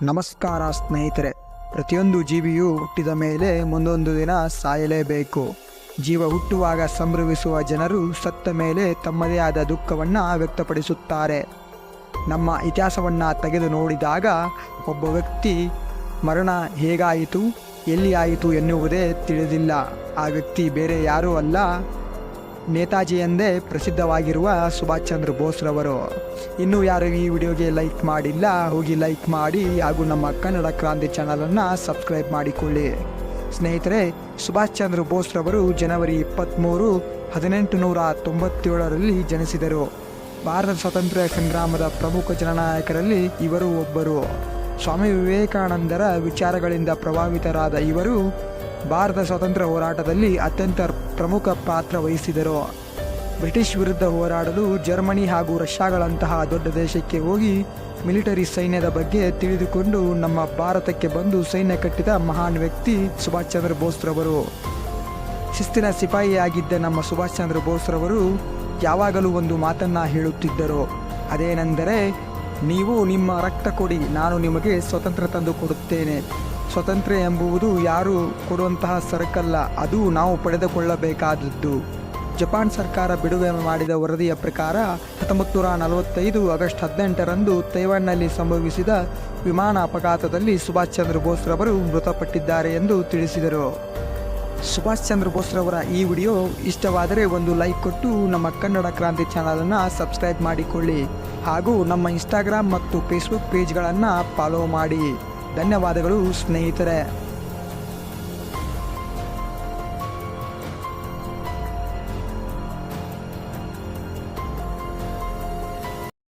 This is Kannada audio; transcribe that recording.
ನಮಸ್ಕಾರ ಸ್ನೇಹಿತರೆ. ಪ್ರತಿಯೊಂದು ಜೀವಿಯೂ ಹುಟ್ಟಿದ ಮೇಲೆ ಮುಂದೊಂದು ದಿನ ಸಾಯಲೇಬೇಕು. ಜೀವ ಹುಟ್ಟುವಾಗ ಸಂಭ್ರಮಿಸುವ ಜನರು ಸತ್ತ ಮೇಲೆ ತಮ್ಮದೇ ಆದ ದುಃಖವನ್ನು ವ್ಯಕ್ತಪಡಿಸುತ್ತಾರೆ. ನಮ್ಮ ಇತಿಹಾಸವನ್ನು ತೆಗೆದು ನೋಡಿದಾಗ ಒಬ್ಬ ವ್ಯಕ್ತಿ ಮರಣ ಹೇಗಾಯಿತು, ಎಲ್ಲಿ ಆಯಿತು ಎನ್ನುವುದೇ ತಿಳಿದಿಲ್ಲ. ಆ ವ್ಯಕ್ತಿ ಬೇರೆ ಯಾರೂ ಅಲ್ಲ, ನೇತಾಜಿ ಎಂದೇ ಪ್ರಸಿದ್ಧವಾಗಿರುವ ಸುಭಾಷ್ ಚಂದ್ರ ಬೋಸ್ರವರು. ಇನ್ನೂ ಯಾರು ಈ ವಿಡಿಯೋಗೆ ಲೈಕ್ ಮಾಡಿಲ್ಲ, ಹೋಗಿ ಲೈಕ್ ಮಾಡಿ ಹಾಗೂ ನಮ್ಮ ಕನ್ನಡ ಕ್ರಾಂತಿ ಚಾನಲನ್ನು ಸಬ್ಸ್ಕ್ರೈಬ್ ಮಾಡಿಕೊಳ್ಳಿ. ಸ್ನೇಹಿತರೆ, ಸುಭಾಷ್ ಚಂದ್ರ ಬೋಸ್ರವರು ಜನವರಿ 23, 1897ರಲ್ಲಿ ಜನಿಸಿದರು. ಭಾರತ ಸ್ವಾತಂತ್ರ್ಯ ಸಂಗ್ರಾಮದ ಪ್ರಮುಖ ಜನನಾಯಕರಲ್ಲಿ ಇವರು ಒಬ್ಬರು. ಸ್ವಾಮಿ ವಿವೇಕಾನಂದರ ವಿಚಾರಗಳಿಂದ ಪ್ರಭಾವಿತರಾದ ಇವರು ಭಾರತ ಸ್ವಾತಂತ್ರ್ಯ ಹೋರಾಟದಲ್ಲಿ ಅತ್ಯಂತ ಪ್ರಮುಖ ಪಾತ್ರ ವಹಿಸಿದರು. ಬ್ರಿಟಿಷ್ ವಿರುದ್ಧ ಹೋರಾಡಲು ಜರ್ಮನಿ ಹಾಗೂ ರಷ್ಯಾಗಳಂತಹ ದೊಡ್ಡ ದೇಶಕ್ಕೆ ಹೋಗಿ ಮಿಲಿಟರಿ ಸೈನ್ಯದ ಬಗ್ಗೆ ತಿಳಿದುಕೊಂಡು ನಮ್ಮ ಭಾರತಕ್ಕೆ ಬಂದು ಸೈನ್ಯ ಕಟ್ಟಿದ ಮಹಾನ್ ವ್ಯಕ್ತಿ ಸುಭಾಷ್ ಚಂದ್ರ ಬೋಸ್ರವರು. ಶಿಸ್ತಿನ ಸಿಪಾಯಿಯಾಗಿದ್ದ ನಮ್ಮ ಸುಭಾಷ್ ಚಂದ್ರ ಬೋಸ್ರವರು ಯಾವಾಗಲೂ ಒಂದು ಮಾತನ್ನು ಹೇಳುತ್ತಿದ್ದರು. ಅದೇನೆಂದರೆ, ನೀವು ನಿಮ್ಮ ರಕ್ತ ಕೊಡಿ, ನಾನು ನಿಮಗೆ ಸ್ವತಂತ್ರ ತಂದು ಕೊಡುತ್ತೇನೆ. ಸ್ವಾತಂತ್ರ್ಯ ಎಂಬುದು ಯಾರು ಕೊಡುವಂತಹ ಸರಕಲ್ಲ, ಅದು ನಾವು ಪಡೆದುಕೊಳ್ಳಬೇಕಾದದ್ದು. ಜಪಾನ್ ಸರ್ಕಾರ ಬಿಡುಗಡೆ ಮಾಡಿದ ವರದಿಯ ಪ್ರಕಾರ 1945 ಆಗಸ್ಟ್ 18ರಂದು ತೈವಾನ್ನಲ್ಲಿ ಸಂಭವಿಸಿದ ವಿಮಾನ ಅಪಘಾತದಲ್ಲಿ ಸುಭಾಷ್ ಚಂದ್ರ ಬೋಸ್ರವರು ಮೃತಪಟ್ಟಿದ್ದಾರೆ ಎಂದು ತಿಳಿಸಿದರು. ಸುಭಾಷ್ ಚಂದ್ರ ಬೋಸ್ರವರ ಈ ವಿಡಿಯೋ ಇಷ್ಟವಾದರೆ ಒಂದು ಲೈಕ್ ಕೊಟ್ಟು ನಮ್ಮ ಕನ್ನಡ ಕ್ರಾಂತಿ ಚಾನಲನ್ನು ಸಬ್ಸ್ಕ್ರೈಬ್ ಮಾಡಿಕೊಳ್ಳಿ ಹಾಗೂ ನಮ್ಮ ಇನ್ಸ್ಟಾಗ್ರಾಮ್ ಮತ್ತು ಫೇಸ್ಬುಕ್ ಪೇಜ್ಗಳನ್ನು ಫಾಲೋ ಮಾಡಿ. ಧನ್ಯವಾದಗಳು ಸ್ನೇಹಿತರೆ.